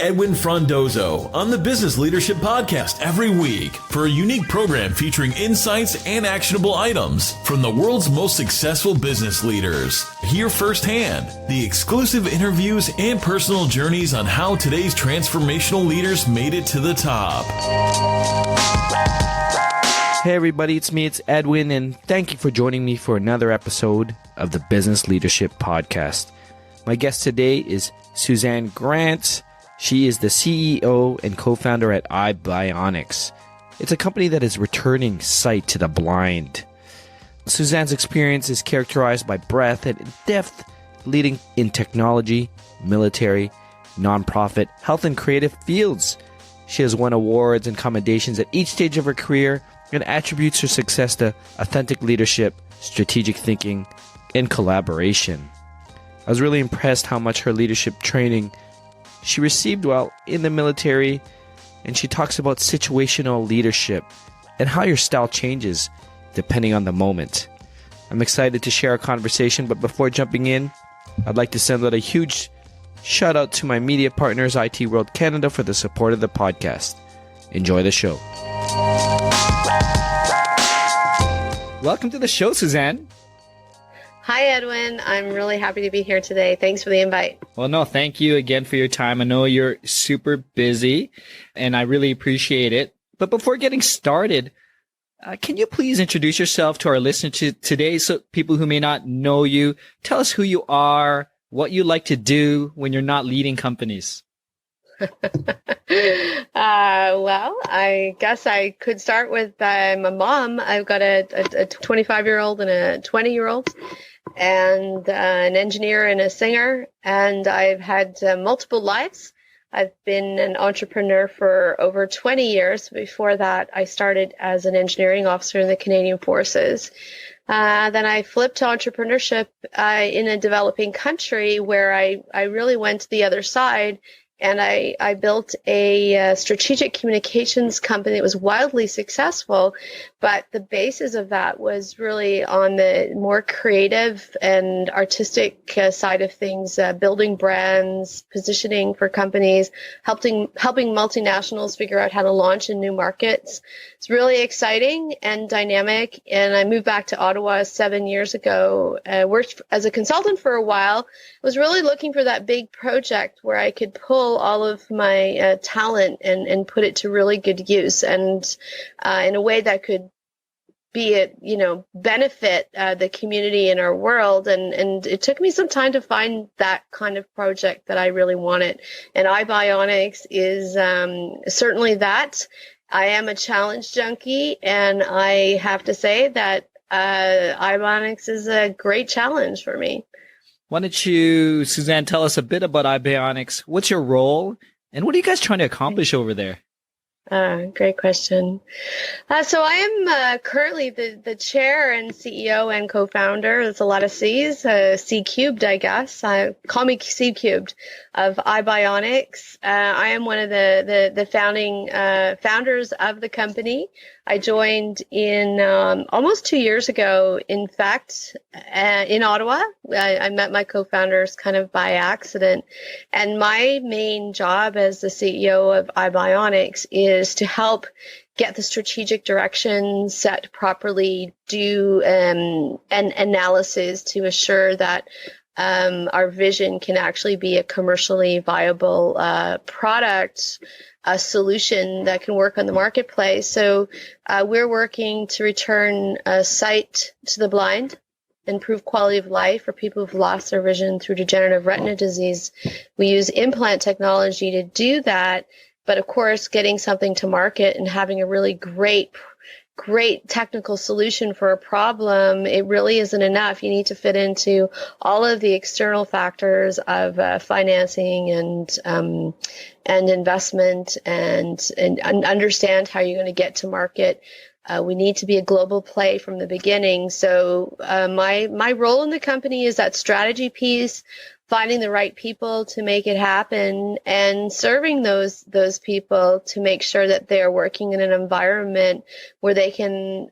Edwin Frondozo on the Business Leadership Podcast every week for a unique program featuring insights and actionable items from the world's most successful business leaders. Hear firsthand the exclusive interviews and personal journeys on how today's transformational leaders made it to the top. Hey everybody, it's Edwin, and thank you for joining me for another episode of the Business Leadership Podcast. My guest today is Suzanne Grant. She is the CEO and co-founder at Ibionics. It's a company that is returning sight to the blind. Suzanne's experience is characterized by breadth and depth, leading in technology, military, nonprofit, health, and creative fields. She has won awards and commendations at each stage of her career and attributes her success to authentic leadership, strategic thinking, and collaboration. I was really impressed how much her leadership training she received while in the military, and she talks about situational leadership and how your style changes depending on the moment. I'm excited to share our conversation, but before jumping in, I'd like to send out a huge shout out to my media partners, IT World Canada, for the support of the podcast. Enjoy the show. Welcome to the show, Suzanne. Hi, Edwin. I'm really happy to be here today. Thanks for the invite. Well, no, thank you again for your time. I know you're super busy, and I really appreciate it. But before getting started, can you please introduce yourself to our listeners today, so people who may not know you? Tell us who you are, what you like to do when you're not leading companies. Well, I guess I could start with I'm a mom. I've got a 25-year-old and a 20-year-old, and an engineer and a singer, and I've had multiple lives. I've been an entrepreneur for over 20 years. Before that, I started as an engineering officer in the Canadian Forces. Then I flipped to entrepreneurship in a developing country where I really went to the other side. And I built a strategic communications company that was wildly successful, but the basis of that was really on the more creative and artistic side of things, building brands, positioning for companies, helping multinationals figure out how to launch in new markets. It's really exciting and dynamic. And I moved back to Ottawa 7 years ago, worked as a consultant for a while, was really looking for that big project where I could pull all of my talent and put it to really good use, and in a way that could benefit the community in our world. And it took me some time to find that kind of project that I really wanted. And Ibionics is certainly that. I am a challenge junkie, and I have to say that Ibionics is a great challenge for me. Why don't you, Suzanne, tell us a bit about Ibionics? What's your role, and what are you guys trying to accomplish over there? Great question. So I am currently the chair and CEO and co-founder. There's a lot of C's, C cubed, I guess. Call me C cubed of Ibionics. I am one of the founding founders of the company. I joined in almost 2 years ago, in fact, in Ottawa. I met my co-founders kind of by accident. And my main job as the CEO of Ibionics is to help get the strategic direction set properly, do an analysis to assure that our vision can actually be a commercially viable product, a solution that can work on the marketplace. So we're working to return sight to the blind, improve quality of life for people who've lost their vision through degenerative retina disease. We use implant technology to do that, but of course, getting something to market and having a really great technical solution for a problem, it really isn't enough. You need to fit into all of the external factors of financing and investment and understand how you're going to get to market We need to be a global play from the beginning. So my role in the company is that strategy piece, finding the right people to make it happen, and serving those people to make sure that they're working in an environment where they can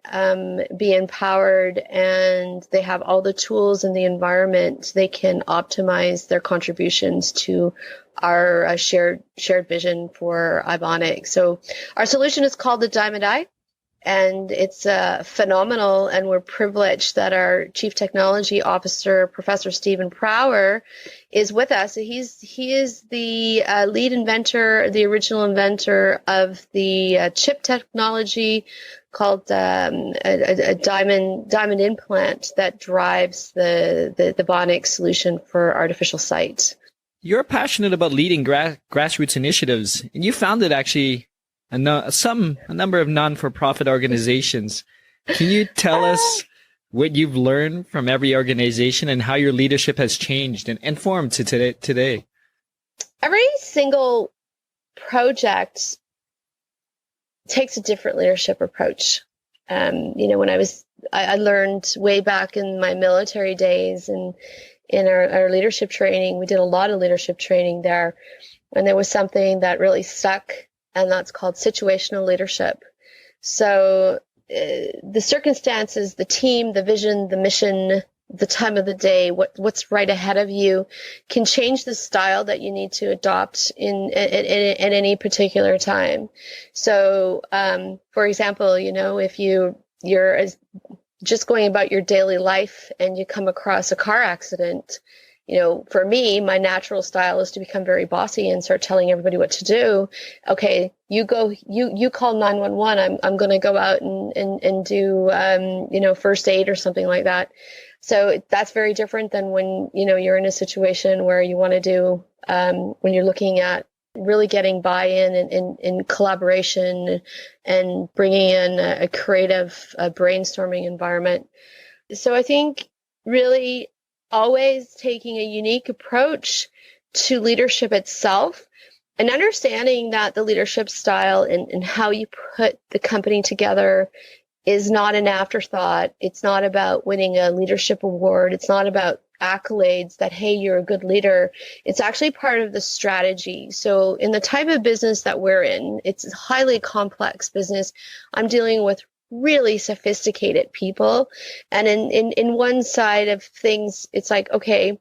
be empowered and they have all the tools in the environment. They can optimize their contributions to our shared vision for Ibionics. So our solution is called the Diamond Eye. And it's phenomenal, and we're privileged that our Chief Technology Officer, Professor Stephen Prower, is with us. He is the lead inventor, the original inventor of the chip technology called a diamond implant that drives the Bionics solution for artificial sight. You're passionate about leading grassroots initiatives, and you founded actually a number of non-for-profit organizations. Can you tell us what you've learned from every organization and how your leadership has changed and formed to today? Every single project takes a different leadership approach. When I learned way back in my military days and in our leadership training, we did a lot of leadership training there, and there was something that really stuck, and that's called situational leadership. So the circumstances, the team, the vision, the mission, the time of the day, what's right ahead of you can change the style that you need to adopt at any particular time. So, for example, if you're just going about your daily life and you come across a car accident, for me, my natural style is to become very bossy and start telling everybody what to do. Okay, you call 911. I'm going to go out and do, first aid or something like that. So that's very different than when, you're in a situation where you want to do, when you're looking at really getting buy-in and in collaboration and bringing in a creative brainstorming environment. So I think really always taking a unique approach to leadership itself and understanding that the leadership style and how you put the company together is not an afterthought. It's not about winning a leadership award. It's not about accolades that, hey, you're a good leader. It's actually part of the strategy. So in the type of business that we're in, it's a highly complex business. I'm dealing with really sophisticated people. And in one side of things, it's like, okay,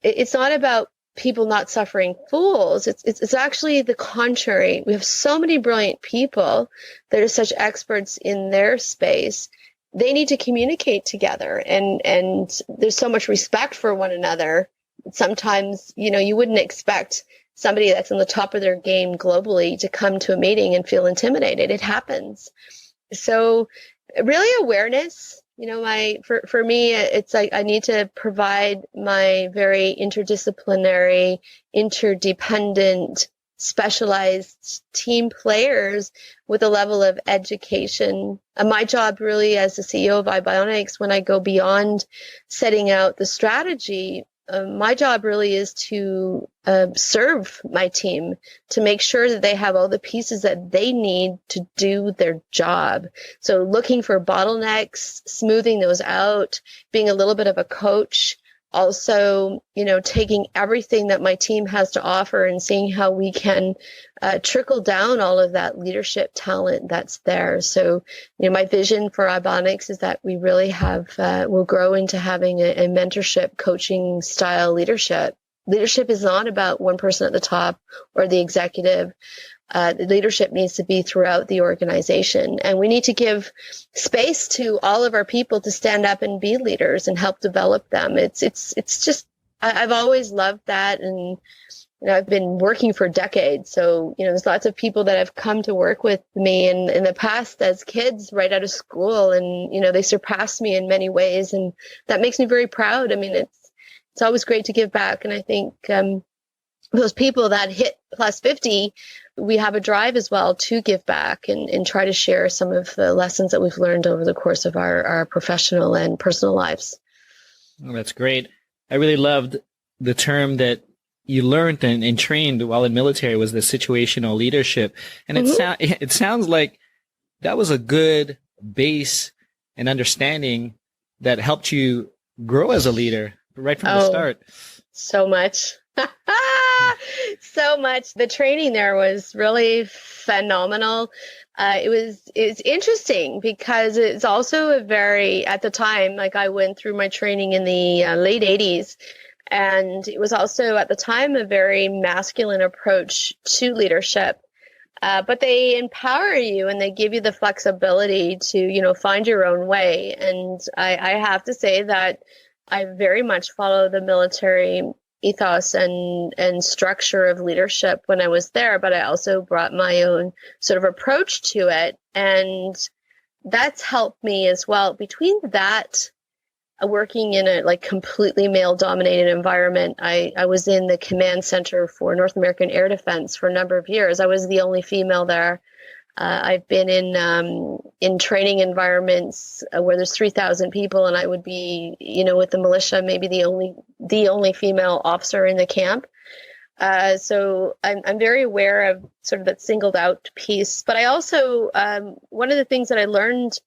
it's not about people not suffering fools. It's actually the contrary. We have so many brilliant people that are such experts in their space. They need to communicate together, and there's so much respect for one another. Sometimes, you wouldn't expect somebody that's on the top of their game globally to come to a meeting and feel intimidated. It happens. So really awareness, for me, it's like I need to provide my very interdisciplinary, interdependent, specialized team players with a level of education. And my job really as the CEO of Ibionics, when I go beyond setting out the strategy, my job really is to serve my team, to make sure that they have all the pieces that they need to do their job. So looking for bottlenecks, smoothing those out, being a little bit of a coach, also, taking everything that my team has to offer and seeing how we can trickle down all of that leadership talent that's there. So, my vision for Ibionics is that we really will grow into having a mentorship, coaching style leadership. Leadership is not about one person at the top or the executive. The leadership needs to be throughout the organization, and we need to give space to all of our people to stand up and be leaders and help develop them. It's just, I've always loved that. And, I've been working for decades. So, there's lots of people that have come to work with me in the past as kids right out of school. And, they surpassed me in many ways. And that makes me very proud. I mean, it's always great to give back. And I think, those people that hit plus 50, we have a drive as well to give back and try to share some of the lessons that we've learned over the course of our professional and personal lives. Oh, that's great. I really loved the term that you learned and trained while in military was the situational leadership. And it sounds like that was a good base and understanding that helped you grow as a leader right from the start? So much. So much. The training there was really phenomenal. It's interesting because it's also at the time, like I went through my training in the late 80s, and it was also at the time a very masculine approach to leadership. But they empower you and they give you the flexibility to, find your own way. And I have to say that I very much follow the military ethos and structure of leadership when I was there, but I also brought my own sort of approach to it. And that's helped me as well. Between that, working in a completely male dominated environment, I was in the command center for North American Air Defense for a number of years. I was the only female there. I've been in training environments where there's 3,000 people, and I would be, with the militia, maybe the only female officer in the camp. So I'm very aware of sort of that singled out piece. But I also, one of the things that I learned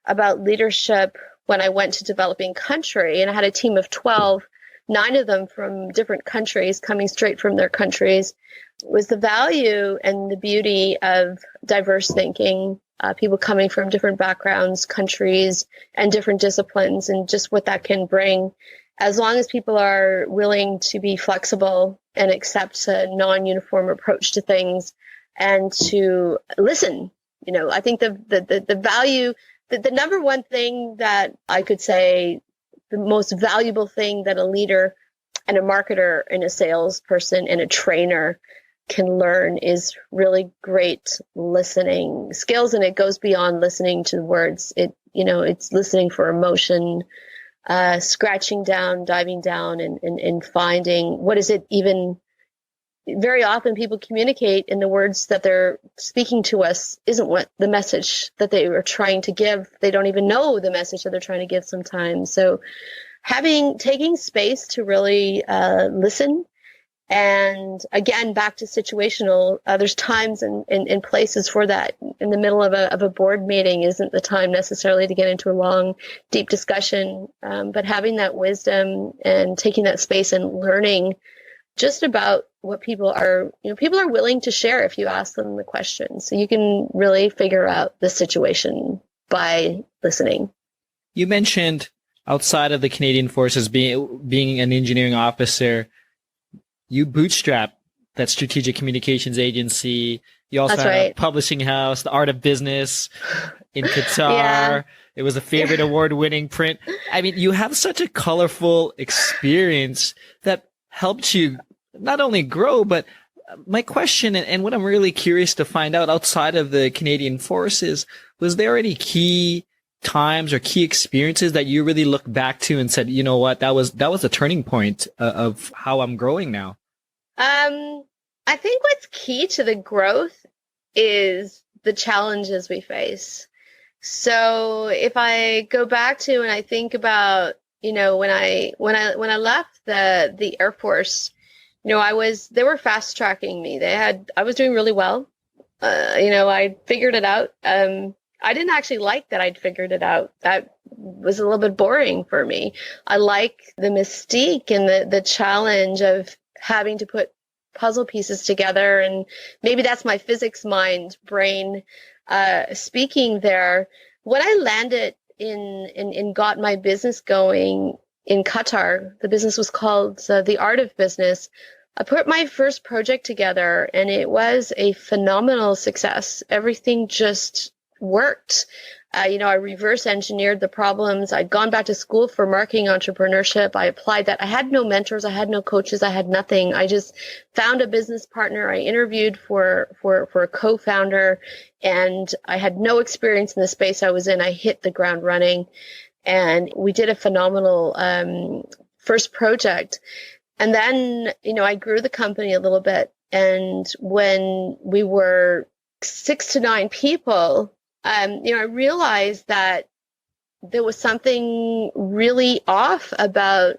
about leadership when I went to developing country, and I had a team of 12, 9 of them from different countries coming straight from their countries, was the value and the beauty of diverse thinking, people coming from different backgrounds, countries, and different disciplines, and just what that can bring. As long as people are willing to be flexible and accept a non-uniform approach to things and to listen, I think the value, the number one thing that I could say, the most valuable thing that a leader and a marketer and a salesperson and a trainer can learn is really great listening skills. And it goes beyond listening to words. It's listening for emotion, scratching down, diving down, and finding what is it even. Very often people communicate in the words that they're speaking to us isn't what the message that they were trying to give. They don't even know the message that they're trying to give sometimes. So taking space to really listen. And again, back to situational, there's times and places for that. In the middle of a board meeting isn't the time necessarily to get into a long, deep discussion. But having that wisdom and taking that space and learning just about what people are willing to share if you ask them the question. So you can really figure out the situation by listening. You mentioned outside of the Canadian Forces being an engineering officer, you bootstrap that strategic communications agency. You also had a publishing house, The Art of Business in Qatar. Yeah. It was a favorite award-winning print. I mean, you have such a colorful experience that helped you not only grow, but my question and what I'm really curious to find out outside of the Canadian Forces, was there any key times or key experiences that you really look back to and said, you know what, that was a turning point of how I'm growing now? I think what's key to the growth is the challenges we face. So if I go back to and I think about, when I left the Air Force, they were fast tracking me. I was doing really well. I figured it out. I didn't actually like that I'd figured it out. That was a little bit boring for me. I like the mystique and the challenge of having to put puzzle pieces together. And maybe that's my physics mind brain speaking there. When I landed and got my business going in Qatar, the business was called The Art of Business. I put my first project together and it was a phenomenal success. Everything just worked. I reverse engineered the problems. I'd gone back to school for marketing entrepreneurship. I applied that. I had no mentors. I had no coaches. I had nothing. I just found a business partner. I interviewed for a co-founder, and I had no experience in the space I was in. I hit the ground running, and we did a phenomenal first project. And then, I grew the company a little bit. And when we were 6 to 9 people, I realized that there was something really off about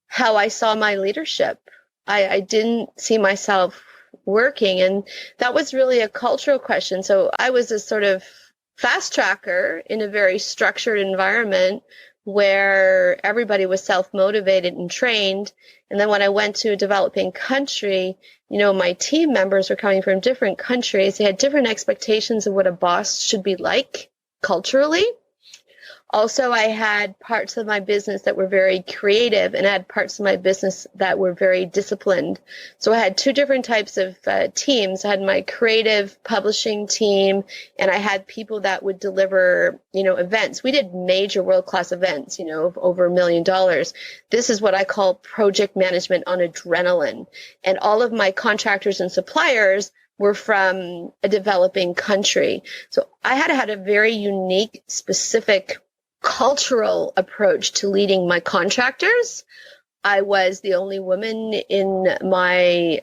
how I saw my leadership. I didn't see myself working, and that was really a cultural question. So I was a sort of fast tracker in a very structured environment where everybody was self-motivated and trained. And then when I went to a developing country, my team members were coming from different countries. They had different expectations of what a boss should be like culturally. Also, I had parts of my business that were very creative, and I had parts of my business that were very disciplined. So I had two different types of teams. I had my creative publishing team, and I had people that would deliver, events. We did major world-class events, of over $1 million. This is what I call project management on adrenaline. And all of my contractors and suppliers were from a developing country. So I had a very unique, specific cultural approach to leading my contractors. I was the only woman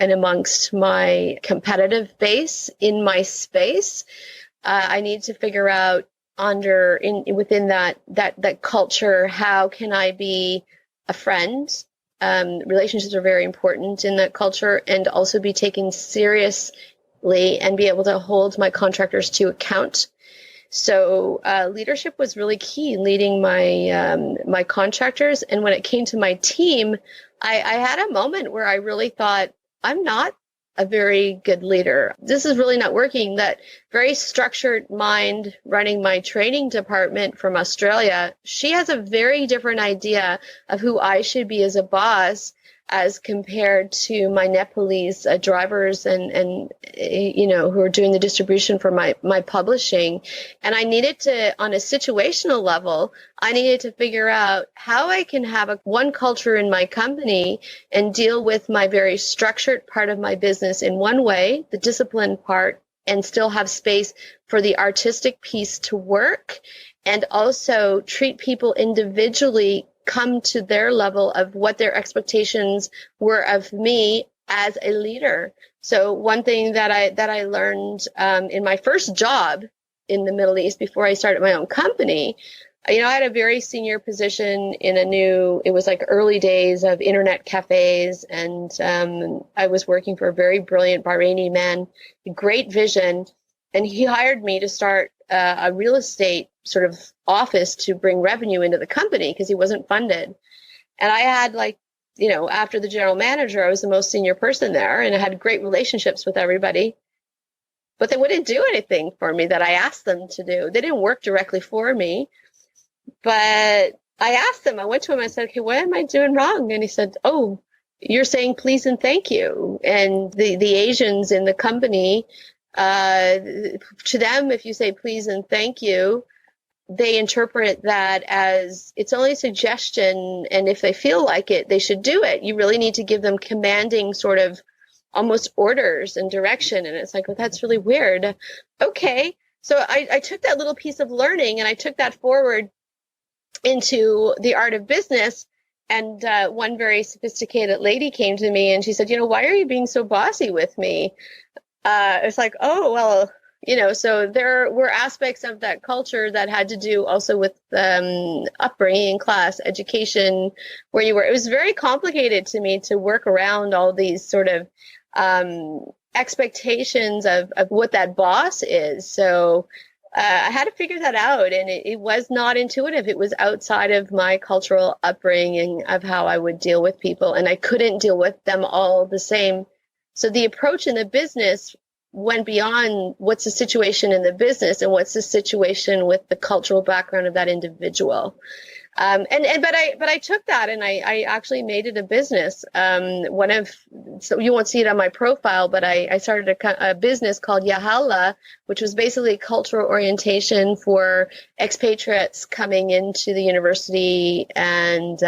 amongst my competitive base in my space. I need to figure out within that culture, how can I be a friend? Relationships are very important in that culture, and also be taken seriously and be able to hold my contractors to account. So leadership was really key, leading my contractors. And when it came to my team, I had a moment where I really thought, I'm not a very good leader. This is really not working. That very structured mind running my training department from Australia, she has a very different idea of who I should be as a boss as compared to my Nepalese drivers and who are doing the distribution for my publishing. And I needed to, on a situational level, I needed to figure out how I can have one culture in my company and deal with my very structured part of my business in one way, the disciplined part, and still have space for the artistic piece to work, and also treat people individually, come to their level of what their expectations were of me as a leader. So one thing that I learned in my first job in the Middle East before I started my own company, I had a very senior position in it was like early days of internet cafes, and I was working for a very brilliant Bahraini man, great vision, and he hired me to start a real estate sort of office to bring revenue into the company because he wasn't funded. And I had after the general manager, I was the most senior person there, and I had great relationships with everybody. But they wouldn't do anything for me that I asked them to do. They didn't work directly for me. But I asked them, I went to him, I said, okay, what am I doing wrong? And he said, oh, you're saying please and thank you. And the Asians in the company, to them, if you say please and thank you, they interpret that as it's only a suggestion, and if they feel like it, they should do it. You really need to give them commanding sort of almost orders and direction. And it's like, well, that's really weird. Okay. So I took that little piece of learning and I took that forward into the art of business. And one very sophisticated lady came to me and she said, why are you being so bossy with me? It's like, oh, well, so there were aspects of that culture that had to do also with upbringing, class, education, where you were. It was very complicated to me to work around all these sort of expectations of what that boss is. So I had to figure that out, and it was not intuitive. It was outside of my cultural upbringing of how I would deal with people, and I couldn't deal with them all the same. So the approach in the business went beyond what's the situation in the business and what's the situation with the cultural background of that individual. But I took that and I actually made it a business. So you won't see it on my profile, but I started a business called Yahala, which was basically cultural orientation for expatriates coming into the university and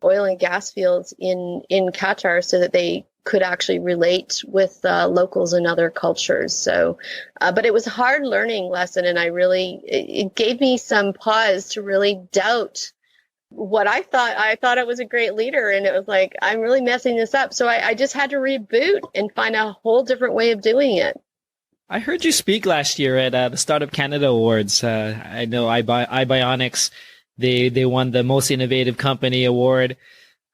oil and gas fields in Qatar, so that they could actually relate with locals and other cultures. So, but it was a hard learning lesson, and it gave me some pause to really doubt what I thought. I thought I was a great leader, and it was like, I'm really messing this up. So I just had to reboot and find a whole different way of doing it. I heard you speak last year at the Startup Canada Awards. I know Ibionics, they won the Most Innovative Company Award.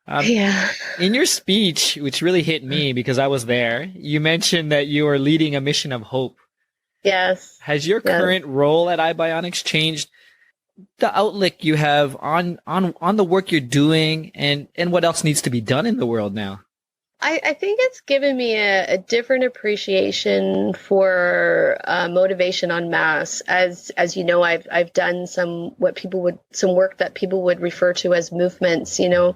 Yeah. In your speech, which really hit me because I was there, you mentioned that you were leading a mission of hope. Yes. Has your Yes. current role at Ibionics changed the outlook you have on the work you're doing and what else needs to be done in the world now? I think it's given me a different appreciation for motivation en masse. As you know, I've done some work that people would refer to as movements. You know,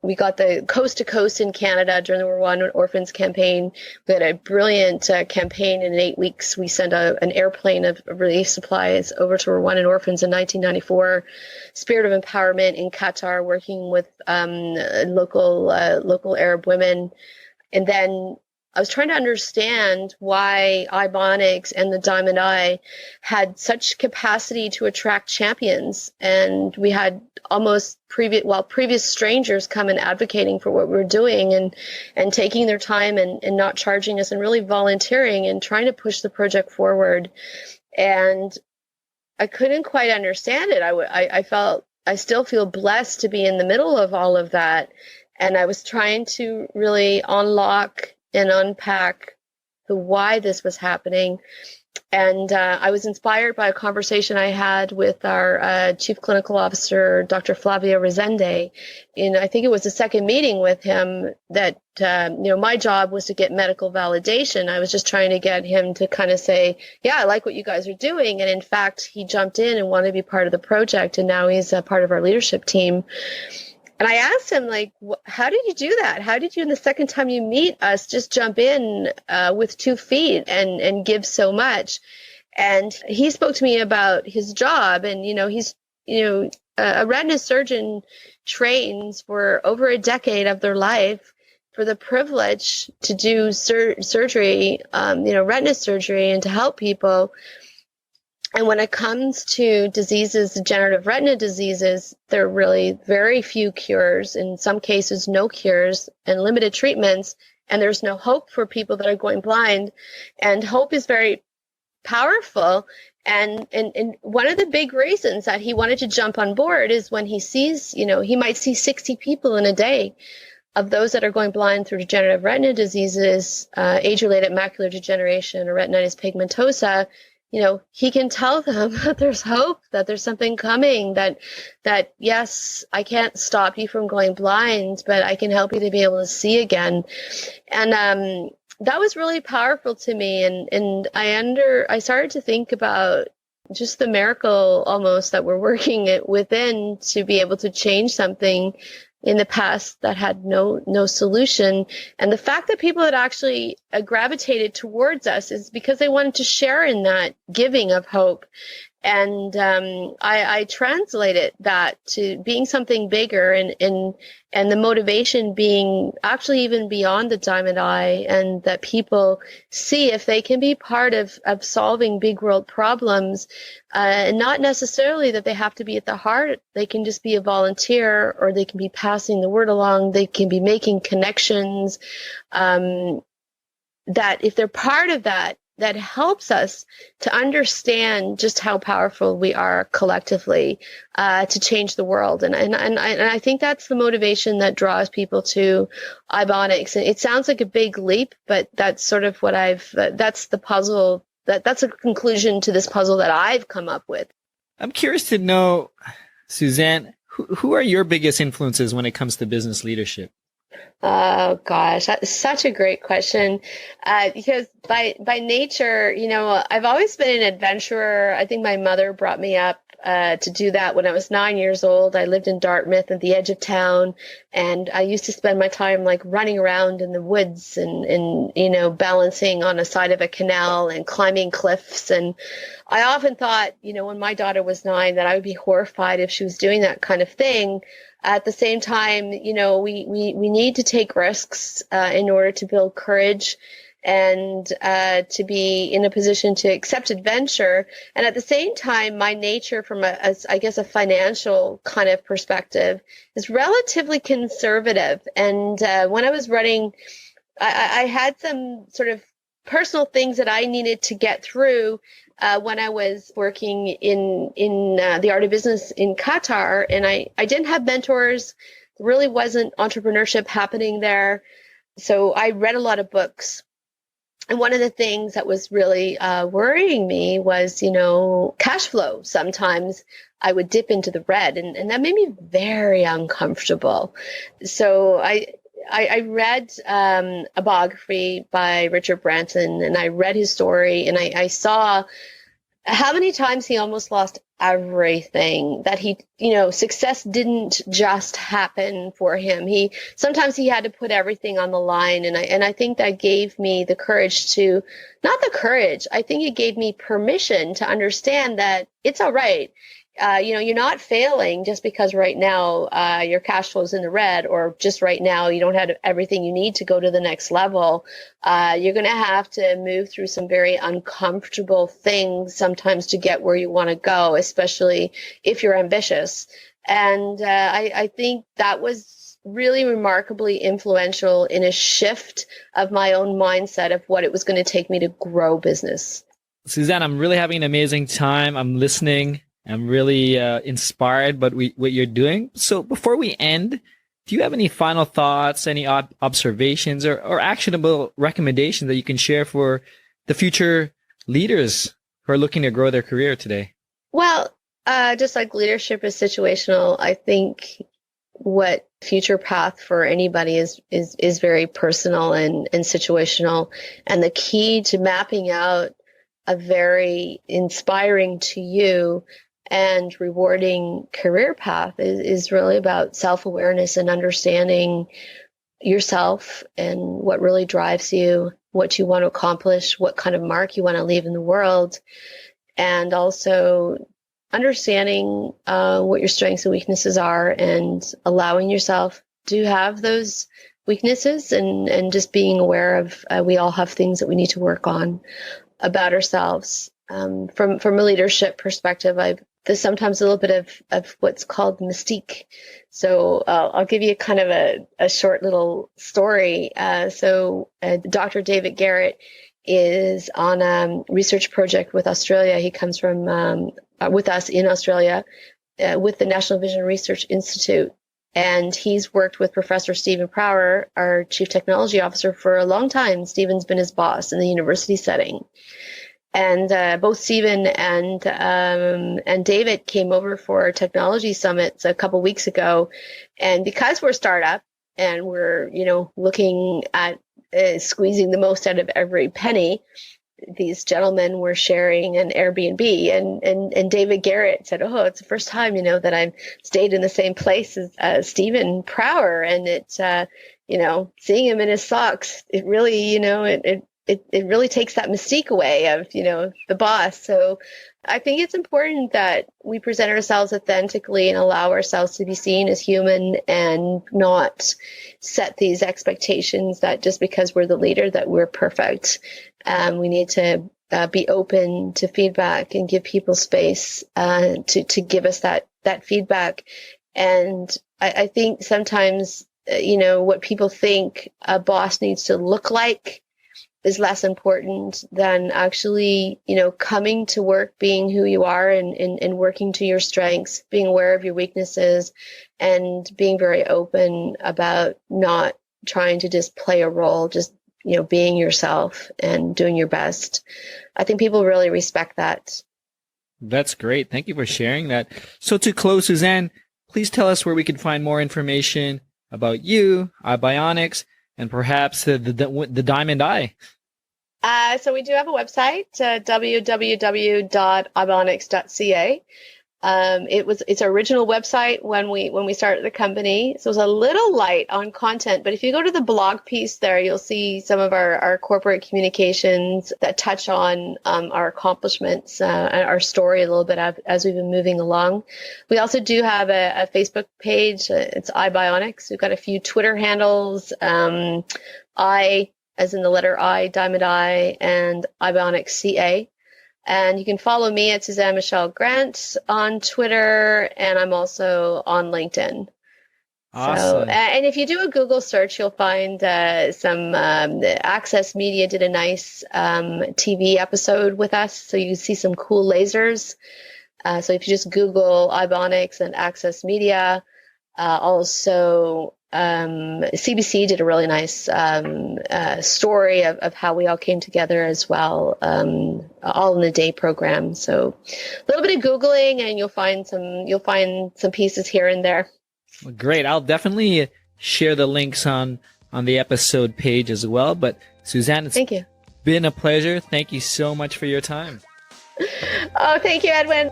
we got the Coast to Coast in Canada during the World War I Orphans campaign. We had a brilliant campaign. In 8 weeks, we sent an airplane of relief supplies over to Rwandan orphans in 1994. Spirit of Empowerment in Qatar, working with local Arab women. And then I was trying to understand why Ibionics and the Diamond Eye had such capacity to attract champions. And we had almost previous strangers come and advocating for what we were doing and taking their time and not charging us and really volunteering and trying to push the project forward. And I couldn't quite understand it. I still feel blessed to be in the middle of all of that. And I was trying to really unlock and unpack the why this was happening. And I was inspired by a conversation I had with our Chief Clinical Officer, Dr. Flavio Resende. I think it was the second meeting with him that, my job was to get medical validation. I was just trying to get him to kind of say, yeah, I like what you guys are doing. And in fact, he jumped in and wanted to be part of the project. And now he's a part of our leadership team. And I asked him, like, how did you do that? How did you, the second time you meet us, just jump in with 2 feet and give so much? And he spoke to me about his job. And, he's, a retina surgeon trains for over a decade of their life for the privilege to do surgery, retina surgery, and to help people. And when it comes to diseases, degenerative retina diseases, there are really very few cures, in some cases no cures, and limited treatments, and there's no hope for people that are going blind. And hope is very powerful. And one of the big reasons that he wanted to jump on board is when he sees, he might see 60 people in a day of those that are going blind through degenerative retina diseases, age-related macular degeneration or retinitis pigmentosa. He can tell them that there's hope, that there's something coming, that yes, I can't stop you from going blind, but I can help you to be able to see again. And that was really powerful to me. And I started to think about just the miracle almost that we're working it within to be able to change something in the past that had no solution. And the fact that people had actually gravitated towards us is because they wanted to share in that giving of hope. And I translated that to being something bigger and the motivation being actually even beyond the Diamond Eye, and that people see if they can be part of solving big world problems, and not necessarily that they have to be at the heart. They can just be a volunteer, or they can be passing the word along. They can be making connections, that if they're part of that helps us to understand just how powerful we are collectively to change the world. And I think that's the motivation that draws people to Ibionics. And it sounds like a big leap, but that's sort of what that's the puzzle, that's a conclusion to this puzzle that I've come up with. I'm curious to know, Suzanne, who are your biggest influences when it comes to business leadership? Oh gosh, that's such a great question. Because by nature, I've always been an adventurer. I think my mother brought me up to do that when I was 9 years old. I lived in Dartmouth at the edge of town, and I used to spend my time like running around in the woods and balancing on the side of a canal and climbing cliffs. And I often thought, when my daughter was 9, that I would be horrified if she was doing that kind of thing. At the same time, we need to take risks in order to build courage and to be in a position to accept adventure. And at the same time, my nature from a financial kind of perspective is relatively conservative. And when I was running, I had some sort of personal things that I needed to get through when I was working in the art of business in Qatar, and I didn't have mentors. There really wasn't entrepreneurship happening there. So I read a lot of books. And one of the things that was really worrying me was, cash flow. Sometimes I would dip into the red, and that made me very uncomfortable. So I read a biography by Richard Branson, and I read his story, and I saw how many times he almost lost everything, that success didn't just happen for him. Sometimes he had to put everything on the line. And I think that gave me the courage not the courage, I think it gave me permission to understand that it's all right. You're not failing just because right now your cash flow is in the red, or just right now you don't have everything you need to go to the next level. You're going to have to move through some very uncomfortable things sometimes to get where you want to go, especially if you're ambitious. And I think that was really remarkably influential in a shift of my own mindset of what it was going to take me to grow business. Suzanne, I'm really having an amazing time. I'm listening. I'm really inspired by what you're doing. So before we end, do you have any final thoughts, any observations, or actionable recommendations that you can share for the future leaders who are looking to grow their career today? Well, just like leadership is situational, I think what future path for anybody is very personal and situational. And the key to mapping out a very inspiring to you and rewarding career path is really about self-awareness and understanding yourself and what really drives you, what you want to accomplish, what kind of mark you want to leave in the world, and also understanding what your strengths and weaknesses are, and allowing yourself to have those weaknesses, and just being aware of we all have things that we need to work on about ourselves. From a leadership perspective, there's sometimes a little bit of what's called mystique. So I'll give you kind of a short little story. So Dr. David Garrett is on a research project with Australia. He comes from with us in Australia with the National Vision Research Institute. And he's worked with Professor Stephen Prower, our Chief Technology Officer, for a long time. Stephen's been his boss in the university setting. And both Stephen and David came over for technology summits a couple weeks ago. And because we're a startup and we're, looking at squeezing the most out of every penny, these gentlemen were sharing an Airbnb. And David Garrett said, "Oh, it's the first time, that I've stayed in the same place as Stephen Prower. And it's, seeing him in his socks, it really, it really takes that mystique away of, the boss." So I think it's important that we present ourselves authentically and allow ourselves to be seen as human, and not set these expectations that just because we're the leader that we're perfect. We need to be open to feedback and give people space to give us that feedback. And I think sometimes, what people think a boss needs to look like is less important than actually, coming to work, being who you are, and working to your strengths, being aware of your weaknesses, and being very open about not trying to just play a role, just, being yourself and doing your best. I think people really respect that. That's great. Thank you for sharing that. So to close, Suzanne, please tell us where we can find more information about you, Ibionics, and perhaps the Diamond Eye. So we do have a website, www.ibionics.ca. It's our original website when we started the company. So it was a little light on content, but if you go to the blog piece there, you'll see some of our corporate communications that touch on our accomplishments and our story a little bit as we've been moving along. We also do have a Facebook page. It's Ibionics. We've got a few Twitter handles. I, as in the letter I, Diamond I, and Ibionics CA. And you can follow me at Suzanne Michelle Grant on Twitter, and I'm also on LinkedIn. Awesome. So, and if you do a Google search, you'll find some Access Media did a nice TV episode with us, so you can see some cool lasers. So if you just Google Ibionics and Access Media, also CBC did a really nice story of how we all came together as well, all in the day program. So a little bit of Googling and you'll find some pieces here and there. Well, great. I'll definitely share the links on the episode page as well. But Suzanne, Thank you. Been a pleasure. Thank you so much for your time. Oh, thank you, Edwin.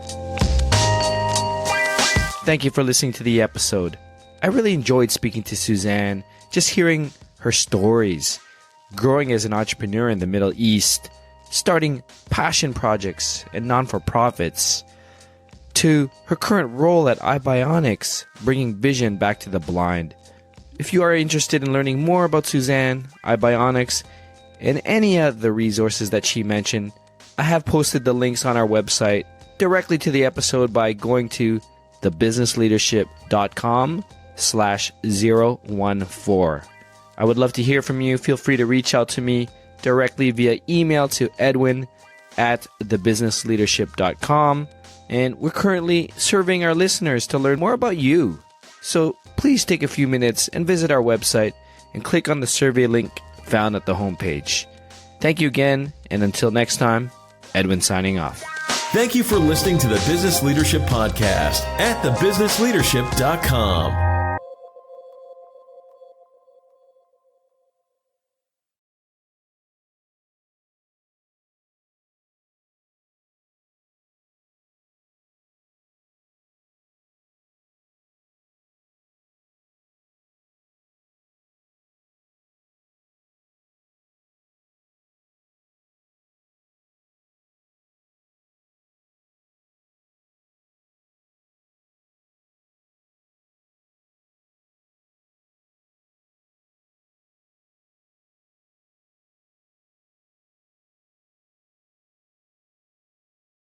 Thank you for listening to the episode. I really enjoyed speaking to Suzanne, just hearing her stories, growing as an entrepreneur in the Middle East, starting passion projects and non-for-profits, to her current role at Ibionics, bringing vision back to the blind. If you are interested in learning more about Suzanne, Ibionics, and any of the resources that she mentioned, I have posted the links on our website directly to the episode by going to thebusinessleadership.com/014. I would love to hear from you. Feel free to reach out to me directly via email to edwin@thebusinessleadership.com. And we're currently surveying our listeners to learn more about you. So please take a few minutes and visit our website and click on the survey link found at the homepage. Thank you again, and until next time, Edwin signing off. Thank you for listening to the Business Leadership Podcast at thebusinessleadership.com.